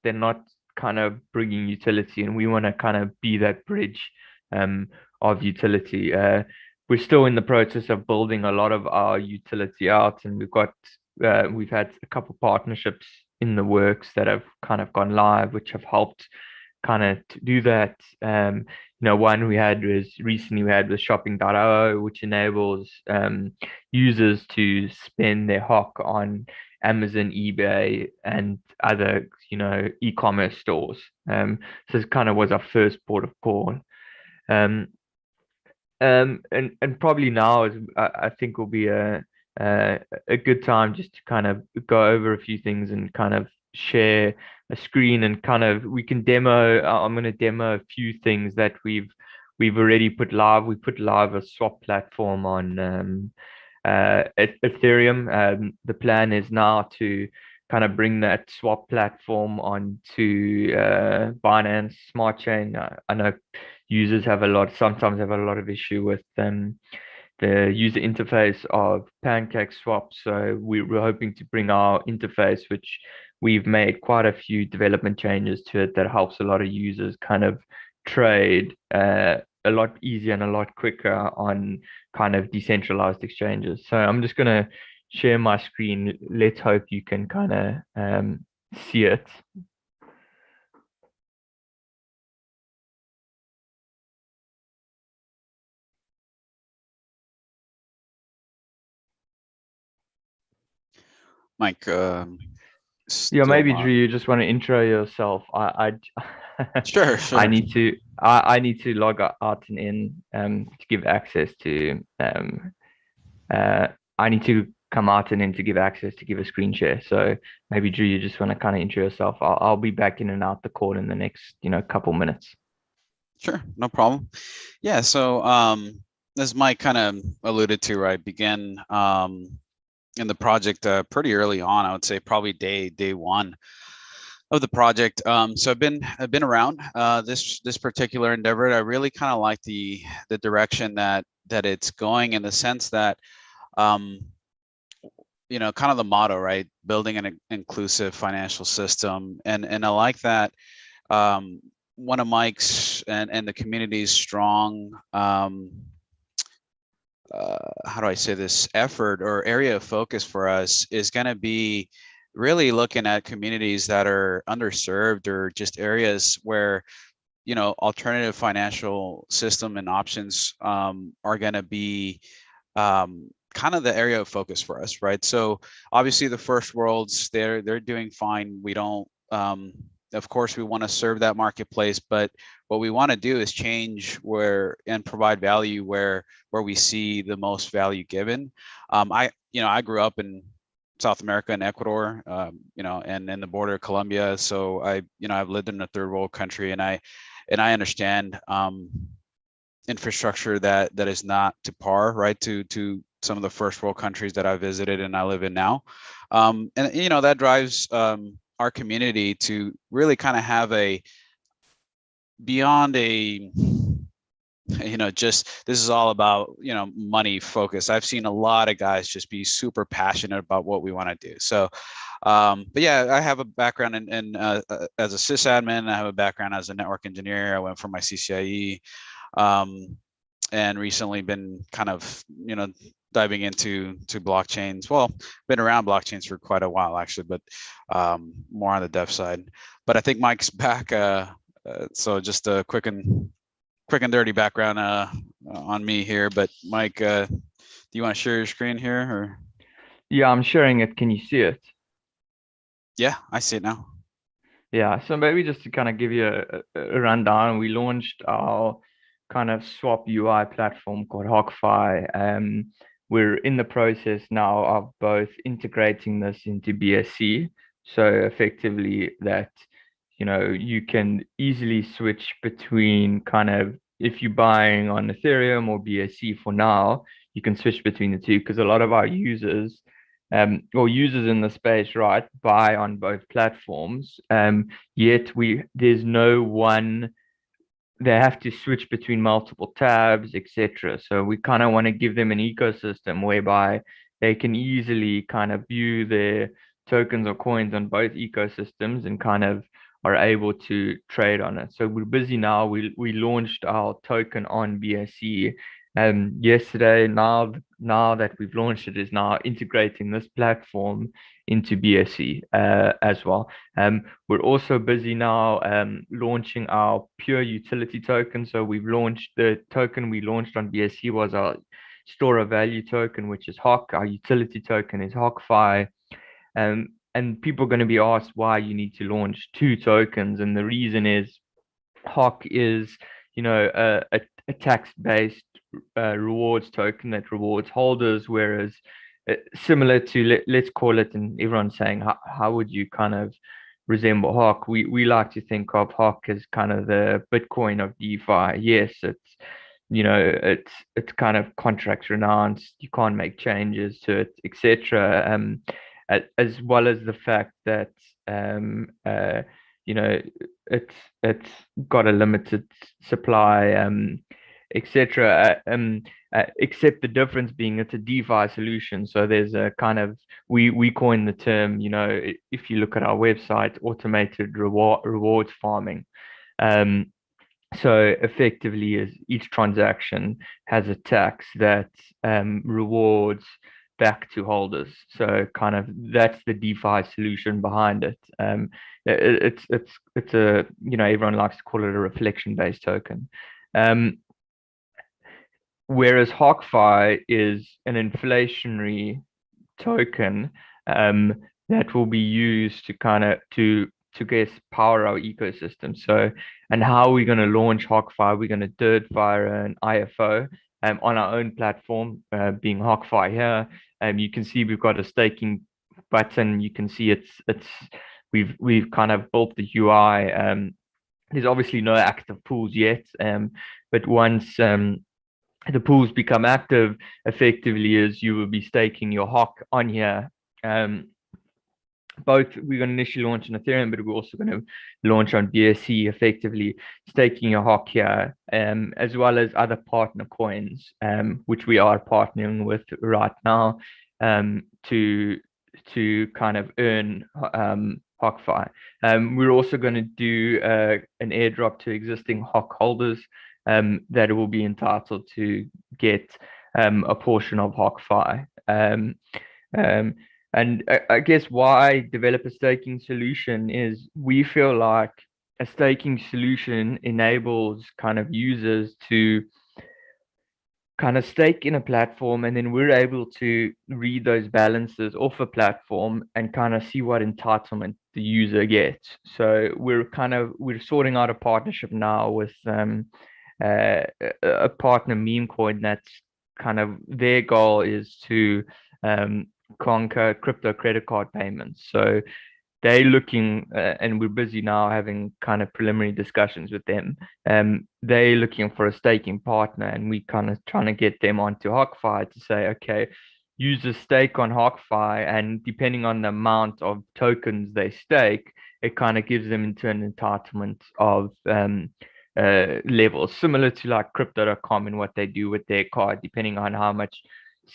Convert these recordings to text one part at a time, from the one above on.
they're not kind of bringing utility, and we want to kind of be that bridge of utility. We're still in the process of building a lot of our utility out, and we've had a couple partnerships in the works that have kind of gone live, which have helped kind of to do that. One we had was recently we had with shopping.io, which enables users to spend their Hokk on Amazon, eBay, and other, e-commerce stores. So it kind of was our first port of call. And probably now is I think will be a good time just to kind of go over a few things and kind of share a screen and kind of we can demo. I'm going to demo a few things that we've already put live. We put live a swap platform on Ethereum. The plan is now to kind of bring that swap platform onto Binance Smart Chain. I know users sometimes have a lot of issue with the user interface of Pancake Swap. So we're hoping to bring our interface, which we've made quite a few development changes to it that helps a lot of users kind of trade a lot easier and a lot quicker on kind of decentralized exchanges. So I'm just going to share my screen. Let's hope you can kind of see it. Mike, Yeah, maybe still Drew, you just want to intro yourself. Sure. I need to log out and in to give access to I need to come out and in to give access to give a screen share. So maybe Drew, you just want to kind of intro yourself. I'll be back in and out the call in the next couple minutes. Sure, no problem. Yeah, so as Mike kind of alluded to, right, began in the project pretty early on. I would say probably day one of the project. So I've been around this particular endeavor. I really kind of like the direction that it's going, in the sense that kind of the motto, right, building an inclusive financial system, and I like that. One of Mike's and the community's strong how do I say this, effort or area of focus for us is going to be really looking at communities that are underserved, or just areas where alternative financial system and options are going to be kind of the area of focus for us, right? So obviously the first worlds, they're doing fine. We don't of course we want to serve that marketplace, but what we want to do is change and provide value where we see the most value given. I grew up in South America and Ecuador, and in the border of Colombia. So I've lived in a third world country, and I understand infrastructure that is not to par, right, to some of the first world countries that I visited and I live in now. And that drives our community to really kind of have a beyond a just this is all about money focus. I've seen a lot of guys just be super passionate about what we want to do. So but yeah, I have a background in as a sysadmin. I have a background as a network engineer. I went for my CCIE, and recently been kind of diving into blockchains. Well, been around blockchains for quite a while actually, but more on the dev side. But I think Mike's back. So just a quick and dirty background on me here. But Mike, do you want to share your screen here, or? Yeah, I'm sharing it. Can you see it? Yeah, I see it now. Yeah, so maybe just to kind of give you a rundown, we launched our kind of swap UI platform called HokkFi. We're in the process now of both integrating this into BSC, so effectively that you can easily switch between kind of, if you're buying on Ethereum or BSC for now, you can switch between the two, because a lot of our users or users in the space, right, buy on both platforms. Yet there's no one, they have to switch between multiple tabs, etc. So we kind of want to give them an ecosystem whereby they can easily kind of view their tokens or coins on both ecosystems and kind of are able to trade on it. So we're busy now. We launched our token on BSC yesterday. Now that we've launched it, is now integrating this platform into BSC as well. We're also busy now launching our pure utility token. So we've launched the token we launched on BSC was our store of value token, which is HOKK. Our utility token is HOKK and people are going to be asked why you need to launch two tokens. And the reason is HOKK is, a tax-based rewards token that rewards holders, whereas similar to, let's call it, and everyone's saying, how would you kind of resemble HOKK? We like to think of HOKK as kind of the Bitcoin of DeFi. Yes, it's kind of contracts renounced, you can't make changes to it, etc. As well as the fact that it's got a limited supply, etc. Except the difference being it's a DeFi solution. So there's a kind of we coined the term, if you look at our website, automated rewards farming. So effectively, is each transaction has a tax that rewards back to holders. So kind of that's the DeFi solution behind it. It's a everyone likes to call it a reflection-based token. Whereas HOKKFI is an inflationary token that will be used to kind of to guess power our ecosystem. So, and how are we going to launch HOKKFI? We're going to do it via an IFO on our own platform, being HOKKFI here. You can see we've got a staking button. You can see we've kind of built the UI. There's obviously no active pools yet, but once the pools become active, effectively is you will be staking your HOKK on here. Both we're going to initially launch on Ethereum, but we're also going to launch on BSC, effectively staking your HOKK here, as well as other partner coins, which we are partnering with right now, to kind of earn HOKKFI. We're also going to do an airdrop to existing HOKK holders that will be entitled to get a portion of HOKKFI. And I guess why develop a staking solution is we feel like a staking solution enables kind of users to kind of stake in a platform, and then we're able to read those balances off a platform and kind of see what entitlement the user gets. So we're sorting out a partnership now with a partner meme coin that's kind of their goal is to conquer crypto credit card payments. So they're looking, and we're busy now having kind of preliminary discussions with them. They're looking for a staking partner, and we kind of trying to get them onto HOKKFI to say, okay, use a stake on HOKKFI, and depending on the amount of tokens they stake, it kind of gives them in turn entitlement of levels, similar to like crypto.com and what they do with their card, depending on how much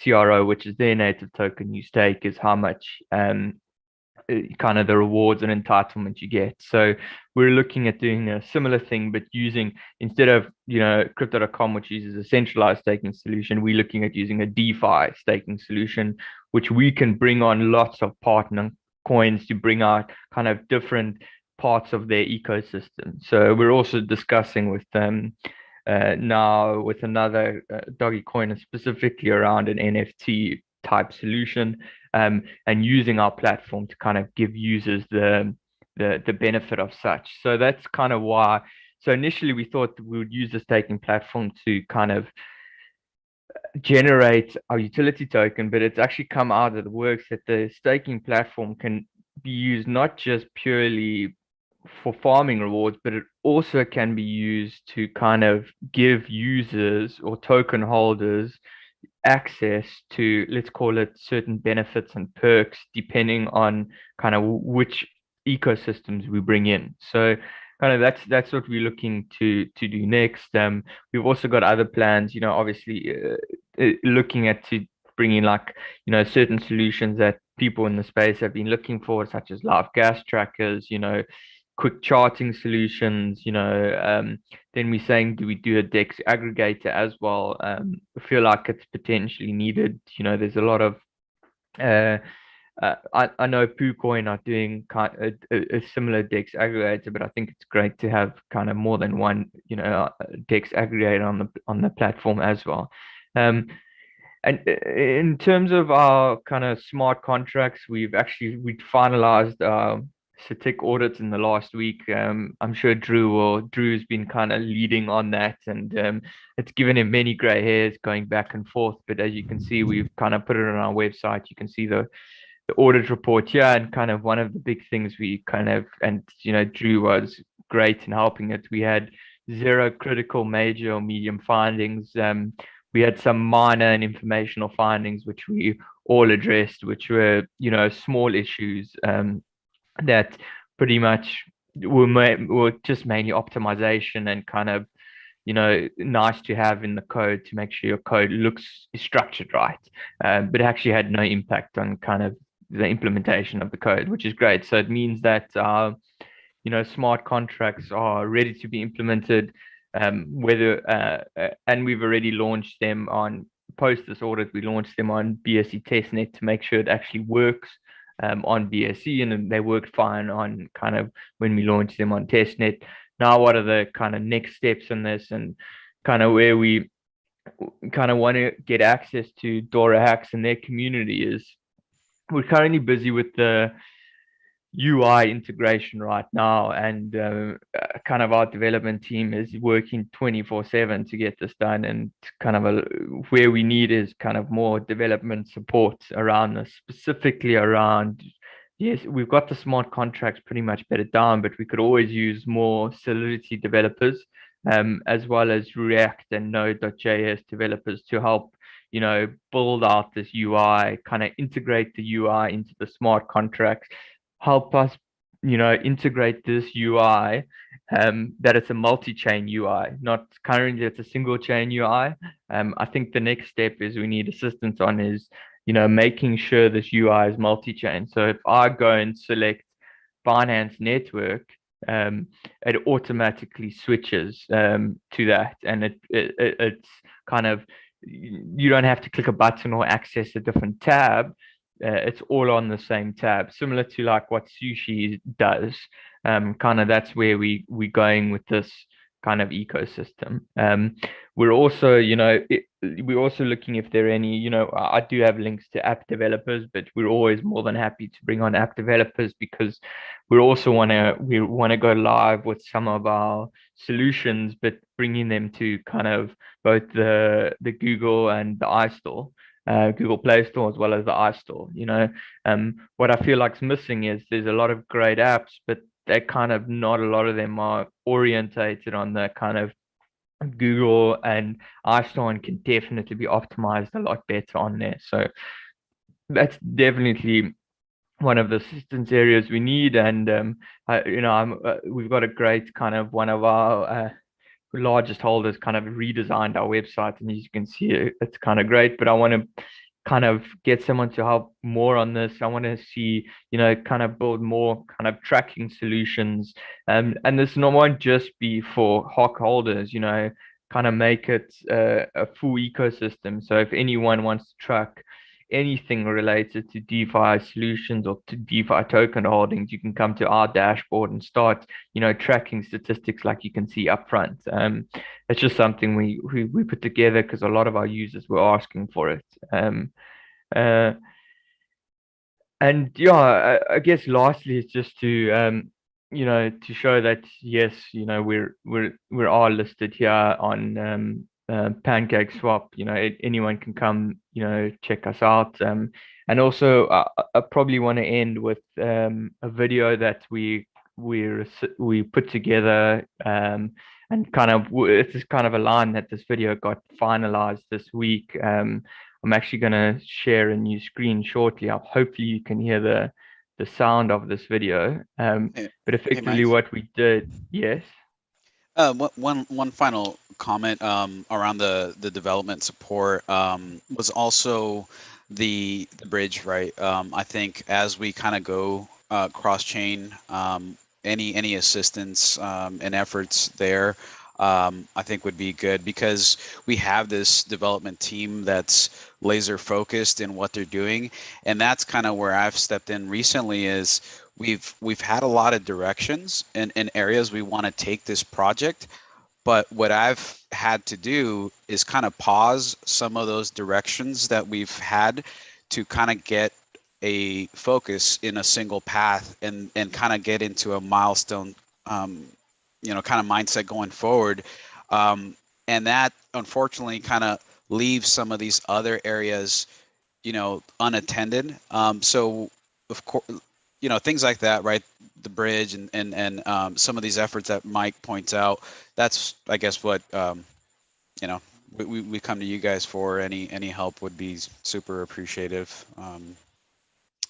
CRO, which is their native token you stake, is how much kind of the rewards and entitlement you get. So we're looking at doing a similar thing, but using, instead of crypto.com, which uses a centralized staking solution, we're looking at using a DeFi staking solution, which we can bring on lots of partner coins to bring out kind of different parts of their ecosystem. So we're also discussing with them now with another doggy coin, specifically around an NFT type solution, and using our platform to kind of give users the benefit of such. So that's kind of why. So initially we thought that we would use the staking platform to kind of generate our utility token, but it's actually come out of the works that the staking platform can be used not just purely for farming rewards, but it also can be used to kind of give users or token holders access to, let's call it, certain benefits and perks depending on kind of which ecosystems we bring in. So kind of that's what we're looking to do next. We've also got other plans, obviously looking at to bring in like certain solutions that people in the space have been looking for, such as live gas trackers, quick charting solutions, then we're saying, do we do a DEX aggregator as well? I feel like it's potentially needed. There's a lot of I know PooCoin are doing kind of a similar DEX aggregator, but I think it's great to have kind of more than one, DEX aggregator on the platform as well. And in terms of our kind of smart contracts, we finalized static audits in the last week. I'm sure Drew's been kind of leading on that, and it's given him many gray hairs going back and forth. But as you can see, we've kind of put it on our website. You can see the audit report here, and kind of one of the big things we kind of, and Drew was great in helping it. We had zero critical major or medium findings. We had some minor and informational findings which we all addressed, which were small issues that pretty much were just mainly optimization and kind of nice to have in the code to make sure your code looks structured right, but it actually had no impact on kind of the implementation of the code, which is great. So it means that smart contracts are ready to be implemented, and we've already launched them on post this audit. We launched them on BSC testnet to make sure it actually works on BSC, and they worked fine on kind of when we launched them on testnet. Now, what are the kind of next steps in this, and kind of where we kind of want to get access to DoraHacks and their community is we're currently busy with the UI integration right now, and kind of our development team is working 24/7 to get this done. And kind of where we need is kind of more development support around this, specifically around. Yes, we've got the smart contracts pretty much bedded down, but we could always use more Solidity developers, as well as React and Node.js developers to help build out this UI, kind of integrate the UI into the smart contracts, help us, integrate this UI, that it's a multi-chain UI, not currently it's a single chain UI. I think the next step is we need assistance on is, making sure this UI is multi-chain. So if I go and select Binance Network, it automatically switches to that, and it's kind of, you don't have to click a button or access a different tab. It's all on the same tab, similar to like what Sushi does. Kind of that's where we're going with this kind of ecosystem. We're also, we're also looking if there are any, I do have links to app developers, but we're always more than happy to bring on app developers because we want to go live with some of our solutions, but bringing them to kind of both the Google and the iStore. Google Play Store as well as the iStore. What I feel like's missing is there's a lot of great apps, but they kind of not a lot of them are orientated on the kind of Google and iStore, and can definitely be optimized a lot better on there. So that's definitely one of the assistance areas we need. And we've got a great kind of one of our largest holders kind of redesigned our website, and as you can see, it's kind of great. But I want to kind of get someone to help more on this. I want to see, kind of build more kind of tracking solutions, and this won't just be for Hokk holders, kind of make it a full ecosystem. So if anyone wants to track anything related to DeFi solutions or to DeFi token holdings, you can come to our dashboard and start, tracking statistics like you can see up front. It's just something we put together because a lot of our users were asking for it. And yeah, I guess lastly, it's just to to show that yes, we're all listed here on Pancake Swap. Anyone can come, check us out. And also, I probably want to end with a video that we put together, and kind of it's kind of a line that this video got finalized this week. I'm actually going to share a new screen shortly. Hopefully you can hear the sound of this video. But effectively what we did, yes. One final comment around the development support was also the bridge, right? I think as we kind of go cross chain, any assistance and efforts there, I think would be good, because we have this development team that's laser focused in what they're doing. And that's kind of where I've stepped in recently. Is we've had a lot of directions in areas we want to take this project, but what I've had to do is kind of pause some of those directions that we've had to kind of get a focus in a single path, and kind of get into a milestone, kind of mindset going forward. And that unfortunately kind of leaves some of these other areas, unattended. So of course, things like that, right? The bridge and some of these efforts that Mike points out. That's, I guess, what we come to you guys for. Any help would be super appreciative.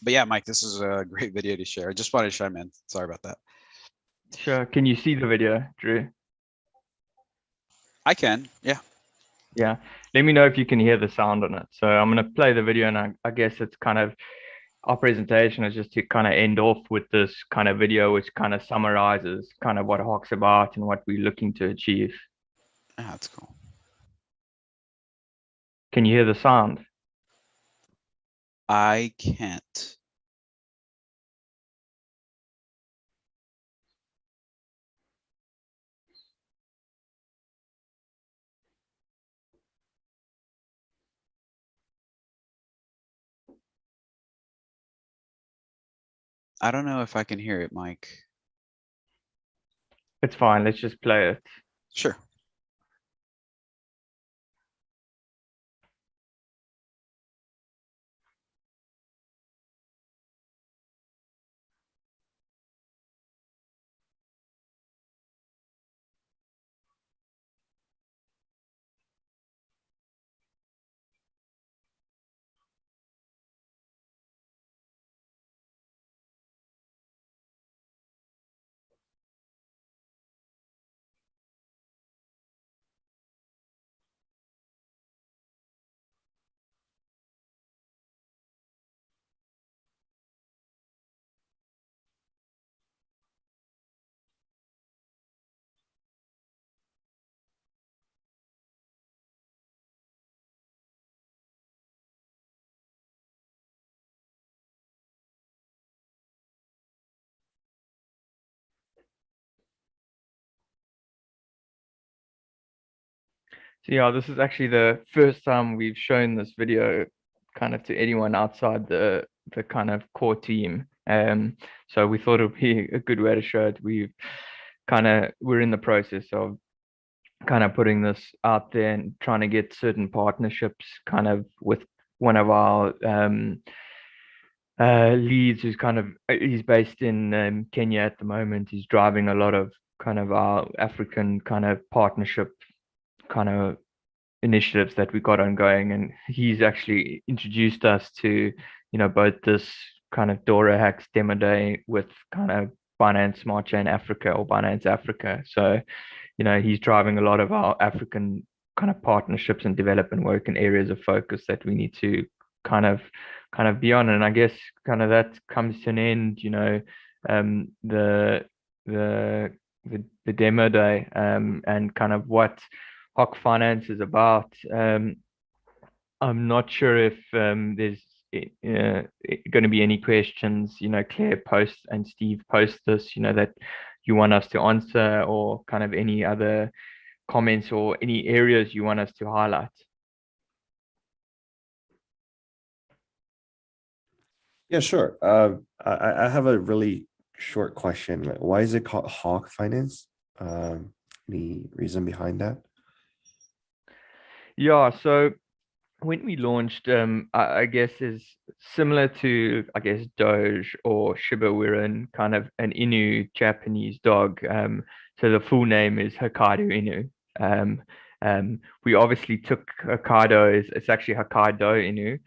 But yeah, Mike, this is a great video to share. I just wanted to chime in. Sorry about that. Sure. Can you see the video, Drew? I can, yeah. Yeah. Let me know if you can hear the sound on it. So I'm going to play the video, and I guess it's kind of our presentation is just to kind of end off with this kind of video, which kind of summarizes kind of what Hokk's about and what we're looking to achieve. Yeah, that's cool. Can you hear the sound? I can't. I don't know if I can hear it, Mike. It's fine. Let's just play it. Sure. So yeah, this is actually the first time we've shown this video kind of to anyone outside the kind of core team. So we thought it would be a good way to show it. We're in the process of kind of putting this out there and trying to get certain partnerships kind of with one of our leads, who's kind of he's based in Kenya at the moment. He's driving a lot of kind of our African kind of partnership kind of initiatives that we got ongoing, and he's actually introduced us to both this kind of DoraHacks demo day with kind of Binance Smart Chain Africa or Binance Africa. So he's driving a lot of our African kind of partnerships and development work in areas of focus that we need to kind of be on. And I guess kind of that comes to an end, the the demo day, and kind of what Hokk Finance is about. I'm not sure if there's going to be any questions, Claire post and Steve post this, that you want us to answer, or kind of any other comments or any areas you want us to highlight. Yeah, sure. I have a really short question. Like, why is it called Hokk Finance? Any reason behind that? Yeah, so when we launched, I guess is similar to, I guess, Doge or Shiba. We're in kind of an Inu Japanese dog. So the full name is Hokkaido Inu. We obviously took Hokkaido, it's actually Hokkaido Inu.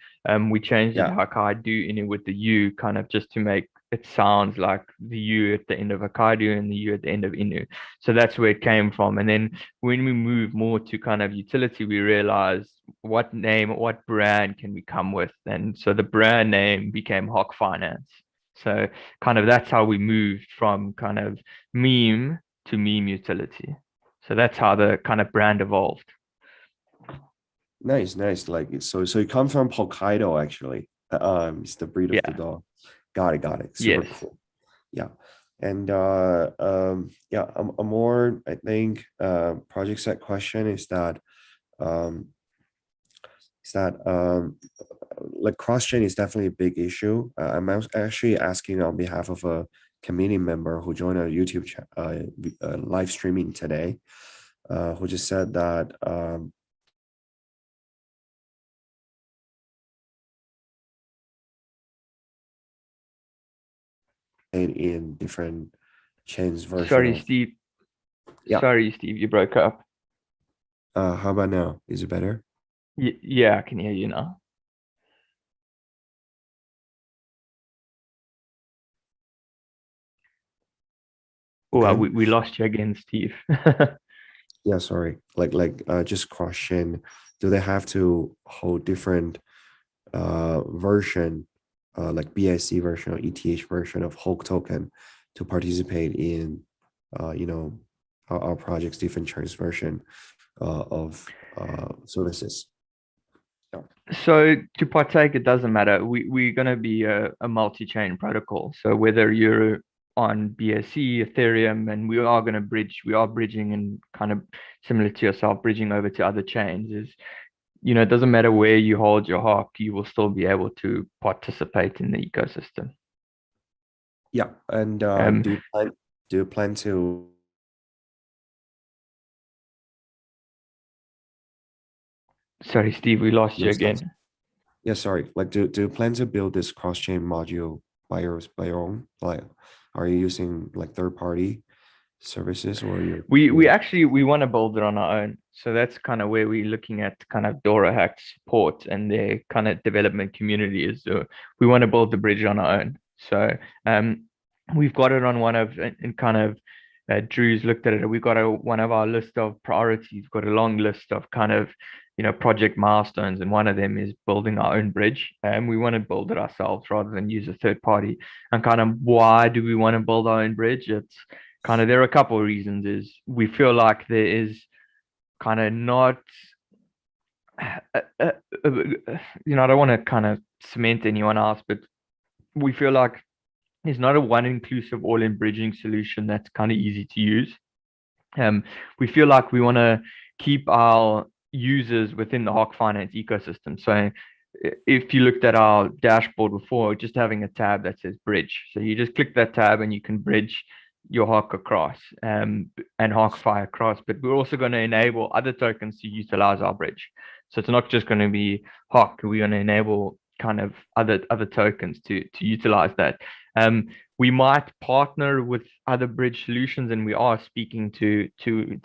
We changed it to Yeah. Hokkaido Inu with the U, kind of just to make it sounds like the U at the end of Hokkaido and the U at the end of Inu. So that's where it came from. And then when we moved more to kind of utility, we realized what name, what brand can we come with? And so the brand name became Hokk Finance. So kind of that's how we moved from kind of meme to meme utility. So that's how the kind of brand evolved. Nice, nice. Like so it comes from Hokkaido actually. It's the breed of the Yeah. dog. Got it. Super Yes. cool. Yeah. And yeah, a more I think project set question is that um like cross-chain is definitely a big issue. Actually asking on behalf of a community member who joined our YouTube live streaming today, who just said that in different chains version Sorry, of Steve. yeah. Sorry, Steve, you broke up. How about now? Is it better? Yeah, I can hear you now. Oh, Okay. we lost you again, Steve. Yeah, sorry. Just cross-chain. Do they have to hold different version, like BSC version or ETH version of Hokk token to participate in, our project's different chains version of services? Yeah. So to partake, it doesn't matter. We're going to be a multi-chain protocol. So whether you're on BSC, Ethereum, and we are going to bridge, we are bridging and kind of similar to yourself, bridging over to other chains is, it doesn't matter where you hold your Hokk, you will still be able to participate in the ecosystem. Yeah. And do you plan to Sorry, Steve, we lost you yourself? again. Yeah, sorry. Like, do you plan to build this cross-chain module by your own? Like, are you using like third-party services or you're We actually we want to build it on our own. So that's kind of where we're looking at kind of DoraHacks support and their kind of development community is we want to build the bridge on our own. So we've got it on one of and kind of Drew's looked at it. We've got one of our list of priorities. We've got a long list of kind of project milestones, and one of them is building our own bridge. And we want to build it ourselves rather than use a third party. And kind of why do we want to build our own bridge? It's kind of there are a couple of reasons. Is we feel like there is kind of not I don't want to kind of cement anyone else, but we feel like there's not a one inclusive all in bridging solution that's kind of easy to use. We feel like we want to keep our users within the Hokk Finance ecosystem. So if you looked at our dashboard before, just having a tab that says bridge. So you just click that tab and you can bridge your Hokk across and HokkFi across. But we're also going to enable other tokens to utilize our bridge. So it's not just going to be Hokk. We're going to enable kind of other tokens to utilize that. We might partner with other bridge solutions, and we are speaking to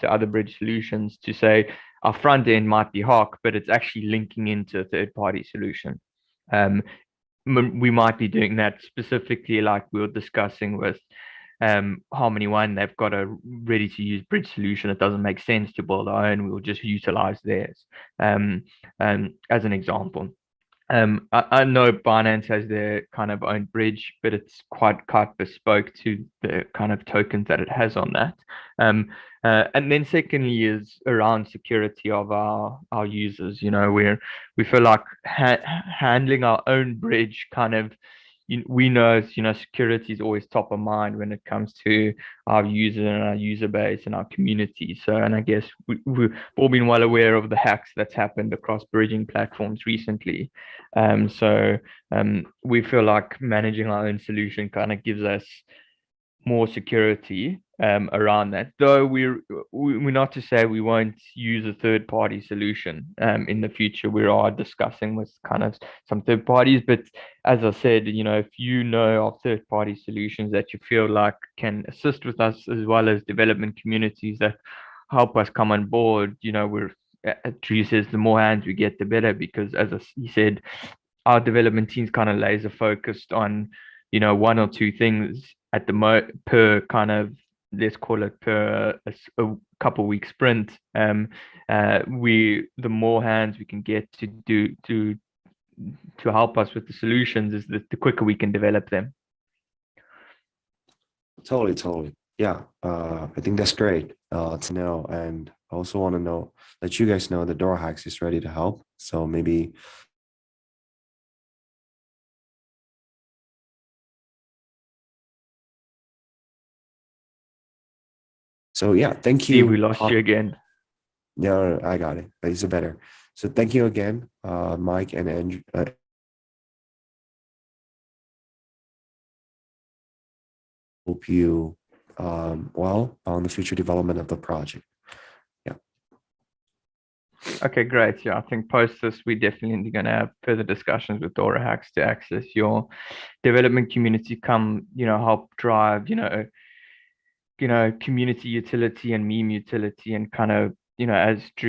other bridge solutions to say our front end might be Hokk, but it's actually linking into a third party solution. We might be doing that specifically, like we were discussing with Harmony One. They've got a ready to use bridge solution. It doesn't make sense to build our own. We will just utilize theirs as an example. I know Binance has their kind of own bridge, but it's quite bespoke to the kind of tokens that it has on that. And then secondly is around security of our users. We feel like handling our own bridge kind of we know security is always top of mind when it comes to our user and our user base and our community. So, and I guess we've all been well aware of the hacks that's happened across bridging platforms recently. We feel like managing our own solution kind of gives us more security around that. Though we're not to say we won't use a third party solution in the future. We are discussing with kind of some third parties, but as I said, if you know of third party solutions that you feel like can assist with us as well as development communities that help us come on board, we're Drew says the more hands we get, the better, because as he said, our development team's kind of laser focused on one or two things at the per kind of, let's call it per a couple week sprint. The more hands we can get to do to help us with the solutions is the quicker we can develop them. Totally. Yeah, I think that's great to know, and I also want to know, let you guys know that DoraHacks is ready to help. So maybe. So yeah, thank See, we you. lost you again. No, I got it. It's better. So thank you again, Mike and Andrew. Hope you well on the future development of the project. Yeah. Okay, great. Yeah, I think post this, we're definitely going to have further discussions with DoraHacks to access your development community. Come, help drive, community utility and meme utility, and kind of, as Drew